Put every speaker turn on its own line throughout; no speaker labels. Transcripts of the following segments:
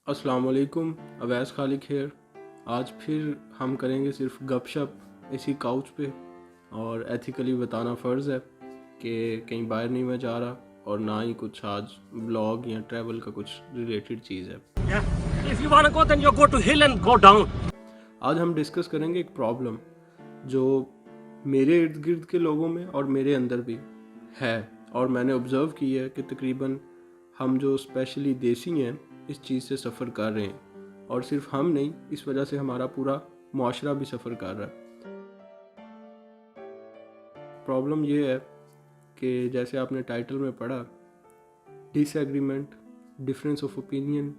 अस्सलाम वालेकुम, अवैस खालिक हेयर। आज फिर हम करेंगे सिर्फ गप शप इसी काउच पे। और एथिकली बताना फ़र्ज़ है कि कहीं बाहर नहीं मैं जा रहा और ना ही कुछ आज ब्लॉग या ट्रैवल का कुछ रिलेटेड चीज़ है।
If you want to go, then you go to hill and go down.
आज हम डिस्कस करेंगे एक प्रॉब्लम जो मेरे इर्द गिर्द के लोगों में और मेरे अंदर भी है, और मैंने ऑब्ज़र्व की है कि तकरीबन हम जो स्पेशली देसी हैं इस चीज़ से सफ़र कर रहे हैं, और सिर्फ हम नहीं, इस वजह से हमारा पूरा मुआशरा भी सफ़र कर रहा है। प्रॉब्लम ये है कि जैसे आपने टाइटल में पढ़ा, डिसएग्रीमेंट, डिफरेंस ऑफ ओपिनियन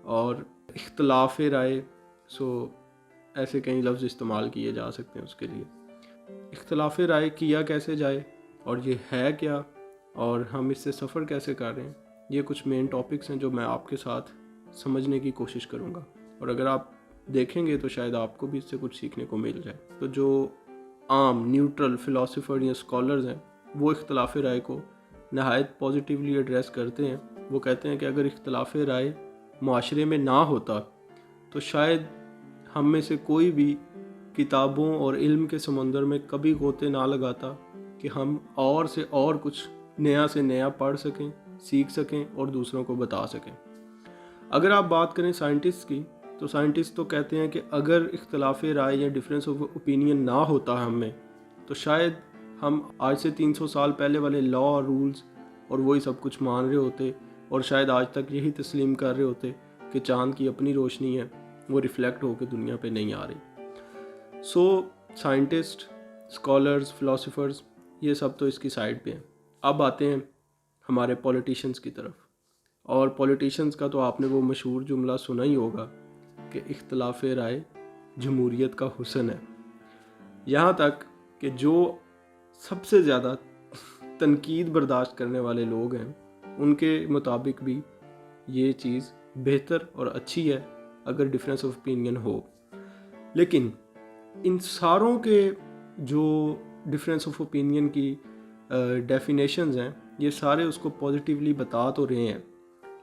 और इख्तलाफ राय। ऐसे कई लफ्ज़ इस्तेमाल किए जा सकते हैं उसके लिए। इख्तलाफ राय किया कैसे जाए और ये है क्या, और हम इससे सफ़र कैसे कर रहे हैं, ये कुछ मेन टॉपिक्स हैं जो मैं आपके साथ समझने की कोशिश करूँगा। और अगर आप देखेंगे तो शायद आपको भी इससे कुछ सीखने को मिल जाए। तो जो आम न्यूट्रल फ़िलासफ़र या स्कॉलर्स हैं वो इख्तलाफ राय को नहायत पॉजिटिवली एड्रेस करते हैं। वो कहते हैं कि अगर इख्तलाफ राय माशरे में ना होता तो शायद हम में से कोई भी किताबों और इल्म के समंदर में कभी गोते ना लगाता कि हम और से और कुछ नया से नया पढ़ सकें, सीख सकें और दूसरों को बता सकें। अगर आप बात करें साइंटिस्ट की, तो साइंटिस्ट तो कहते हैं कि अगर इख्तलाफ राय या डिफरेंस ऑफ ओपिनियन ना होता हम में, तो शायद हम आज से 300 साल पहले वाले लॉ, रूल्स और वही सब कुछ मान रहे होते, और शायद आज तक यही तस्लीम कर रहे होते कि चाँद की अपनी रोशनी है, वो रिफ्लेक्ट होकर दुनिया पे नहीं आ रही। साइंटिस्ट, स्कॉलर्स, फ़िलासफ़र्स, ये सब तो इसकी साइड पे हैं। अब आते हैं हमारे पॉलिटिशियंस की तरफ। और पॉलिटिशियंस का तो आपने वो मशहूर जुमला सुना ही होगा कि इख्तलाफ राय जमहूरियत का हुस्न है। यहाँ तक कि जो सबसे ज़्यादा तनकीद बर्दाश्त करने वाले लोग हैं उनके मुताबिक भी ये चीज़ बेहतर और अच्छी है अगर डिफरेंस ऑफ ओपिनियन हो। लेकिन इन सारों के जो डिफरेंस ऑफ ओपिनियन की डेफिनेशंस हैं, ये सारे उसको पॉजिटिवली बता तो रहे हैं,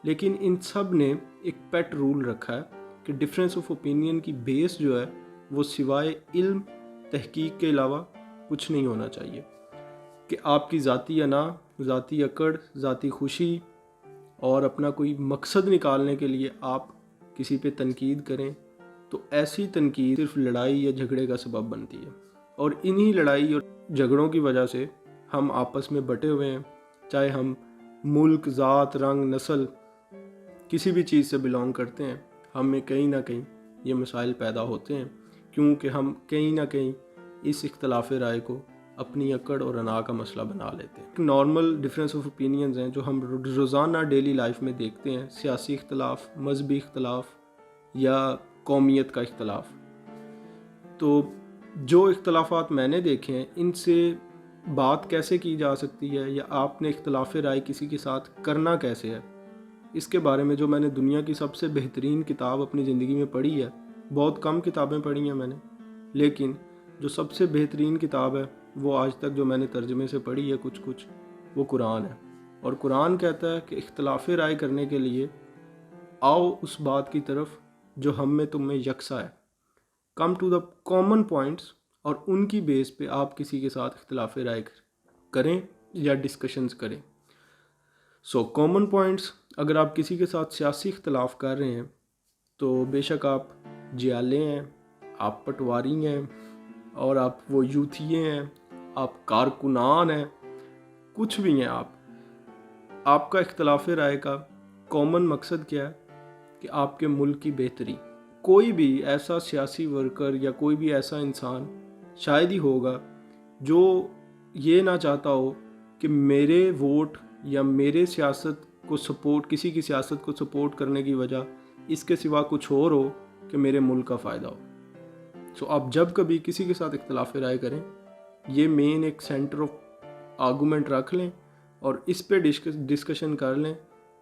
लेकिन इन सब ने एक पेट रूल रखा है कि डिफरेंस ऑफ ओपिनियन की बेस जो है वो सिवाय इल्म, तहकीक के अलावा कुछ नहीं होना चाहिए। कि आपकी ज़ाती अना, ज़ाती अकड़, ज़ाती खुशी और अपना कोई मकसद निकालने के लिए आप किसी पे तनकीद करें, तो ऐसी तनकीद सिर्फ लड़ाई या झगड़े का सबब बनती है। और इन्हीं लड़ाई और झगड़ों की वजह से हम आपस में बटे हुए हैं, चाहे हम मुल्क, ज़ात, रंग, नस्ल किसी भी चीज़ से बिलोंग करते हैं, हम में कहीं ना कहीं ये मसाइल पैदा होते हैं, क्योंकि हम कहीं ना कहीं इस इख्तलाफ राय को अपनी अकड़ और अना का मसला बना लेते हैं। नॉर्मल डिफरेंस ऑफ ओपिनियंस हैं जो हम रोज़ाना डेली लाइफ में देखते हैं, सियासी इख्तलाफ, मजहबी इख्तलाफ या कौमियत का इख्तलाफ। तो जो इख्तलाफात मैंने देखे हैं, इनसे बात कैसे की जा सकती है या आपने इख्तलाफ राय किसी के साथ करना कैसे है, इसके बारे में जो मैंने दुनिया की सबसे बेहतरीन किताब अपनी ज़िंदगी में पढ़ी है, बहुत कम किताबें पढ़ी हैं मैंने, लेकिन जो सबसे बेहतरीन किताब है वो आज तक जो मैंने तर्जमे से पढ़ी है कुछ, वो कुरान है। और कुरान कहता है कि इख्तलाफ राय करने के लिए आओ उस बात की तरफ जो हम में तुम में यकसा है। Come to the common points, और उनकी बेस पे आप किसी के साथ इख्तलाफ राय करें या डिस्कशंस करें। कॉमन पॉइंट्स, अगर आप किसी के साथ सियासी इख्तलाफ कर रहे हैं तो बेशक आप जियाले हैं, आप पटवारी हैं, और आप वो यूथिये हैं, आप कारकुनान हैं, कुछ भी हैं आपका इख्तलाफ राय का कॉमन मकसद क्या है कि आपके मुल्क की बेहतरी। कोई भी ऐसा सियासी वर्कर या कोई भी ऐसा इंसान शायद ही होगा जो ये ना चाहता हो कि मेरे वोट या मेरे सियासत को सपोर्ट, किसी की सियासत को सपोर्ट करने की वजह इसके सिवा कुछ और हो कि मेरे मुल्क का फ़ायदा हो। आप जब कभी किसी के साथ इख्तलाफ राय करें, ये मेन एक सेंटर ऑफ आर्गूमेंट रख लें और इस पे डिस्कशन कर लें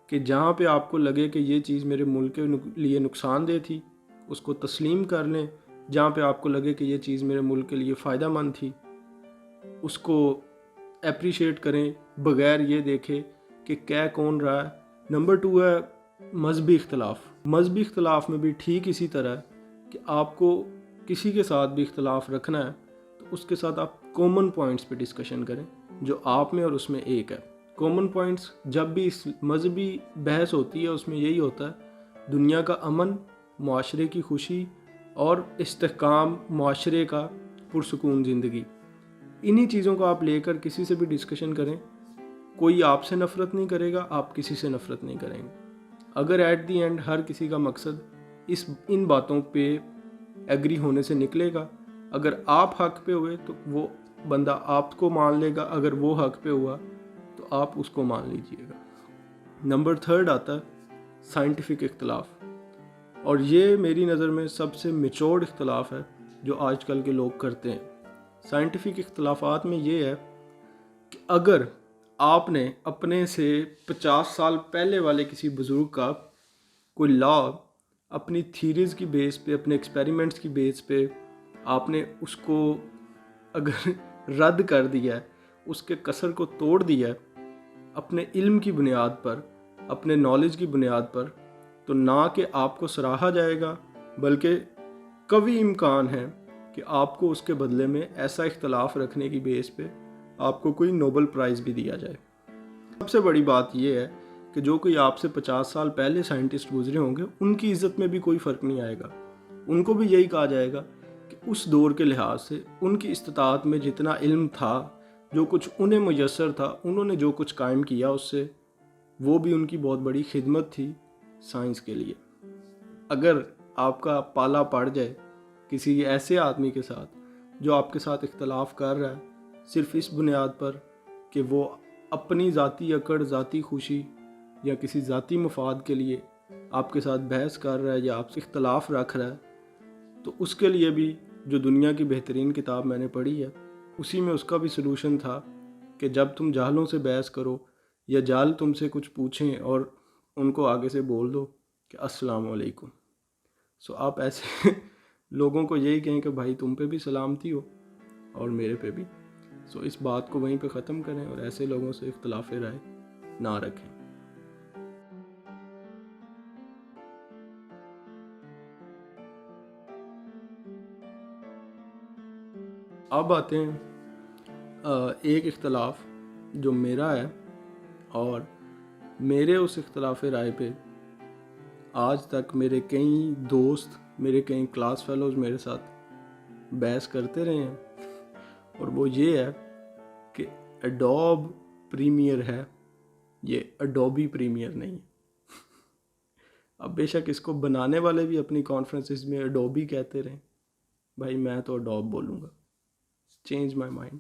कि जहाँ पे आपको लगे कि ये चीज़ मेरे मुल्क के लिए नुकसानदेह थी, उसको तस्लीम कर लें। जहाँ पे आपको लगे कि ये चीज़ मेरे मुल्क के लिए फ़ायदा मंद थी, उसको एप्रिशिएट करें बग़ैर ये देखे कि क्या कौन रहा है। नंबर 2 है मजहबी इख्तलाफ। مذہبی اختلاف میں بھی ٹھیک اسی طرح ہے کہ آپ کو کسی کے ساتھ بھی اختلاف رکھنا ہے تو اس کے ساتھ آپ کامن پوائنٹس پہ ڈسکشن کریں جو آپ میں اور اس میں ایک ہے. کامن پوائنٹس جب بھی اس مذہبی بحث ہوتی ہے اس میں یہی ہوتا ہے دنیا کا امن، معاشرے کی خوشی اور استحکام معاشرے کا پرسکون زندگی. انہی چیزوں کو آپ لے کر کسی سے بھی ڈسکشن کریں. کوئی آپ سے نفرت نہیں کرے گا، آپ کسی سے نفرت نہیں کریں گے. اگر ایٹ دی اینڈ ہر کسی کا مقصد ان باتوں پہ ایگری ہونے سے نکلے گا، اگر آپ حق پہ ہوئے تو وہ بندہ آپ کو مان لے گا، اگر وہ حق پہ ہوا تو آپ اس کو مان لیجئے گا. نمبر 3 آتا ہے سائنٹیفک اختلاف، اور یہ میری نظر میں سب سے میچورڈ اختلاف ہے جو آج کل کے لوگ کرتے ہیں. سائنٹیفک اختلافات میں یہ ہے کہ اگر آپ نے اپنے سے 50 سال پہلے والے کسی بزرگ کا کوئی لا اپنی تھیریز کی بیس پہ، اپنے ایکسپیریمنٹس کی بیس پہ آپ نے اس کو اگر رد کر دیا ہے، اس کے کسر کو توڑ دیا ہے اپنے علم کی بنیاد پر، اپنے نالج کی بنیاد پر، تو نہ کہ آپ کو سراہا جائے گا بلکہ قوی امکان ہے کہ آپ کو اس کے بدلے میں ایسا اختلاف رکھنے کی بیس پہ آپ کو کوئی نوبل پرائز بھی دیا جائے. سب سے بڑی بات یہ ہے کہ جو کوئی آپ سے 50 سال پہلے سائنٹسٹ گزرے ہوں گے ان کی عزت میں بھی کوئی فرق نہیں آئے گا. ان کو بھی یہی کہا جائے گا کہ اس دور کے لحاظ سے ان کی استطاعت میں جتنا علم تھا، جو کچھ انہیں میسر تھا، انہوں نے جو کچھ قائم کیا اس سے، وہ بھی ان کی بہت بڑی خدمت تھی سائنس کے لیے. اگر آپ کا پالا پڑ جائے کسی ایسے آدمی کے ساتھ جو آپ کے ساتھ اختلاف کر رہا ہے صرف اس بنیاد پر کہ وہ اپنی ذاتی اکڑ، ذاتی خوشی یا کسی ذاتی مفاد کے لیے آپ کے ساتھ بحث کر رہا ہے یا آپ سے اختلاف رکھ رہا ہے، تو اس کے لیے بھی جو دنیا کی بہترین کتاب میں نے پڑھی ہے اسی میں اس کا بھی سلوشن تھا کہ جب تم جاہلوں سے بحث کرو یا جاہل تم سے کچھ پوچھیں اور ان کو آگے سے بول دو کہ السلام علیکم. آپ ایسے لوگوں کو یہی کہیں کہ بھائی تم پہ بھی سلامتی ہو اور میرے پہ بھی. اس بات کو وہیں پہ ختم کریں اور ایسے لوگوں سے اختلاف رائے نہ رکھیں. اب آتے ہیں ایک اختلاف جو میرا ہے، اور میرے اس اختلاف رائے پہ آج تک میرے کئی دوست، میرے کئی کلاس فیلوز میرے ساتھ بحث کرتے رہے ہیں، اور وہ یہ ہے کہ ایڈوب پریمیئر ہے، یہ ایڈوبی پریمیئر نہیں. اب بے شک اس کو بنانے والے بھی اپنی کانفرنسز میں ایڈوبی کہتے رہیں، بھائی میں تو ایڈوب بولوں گا. Change my mind.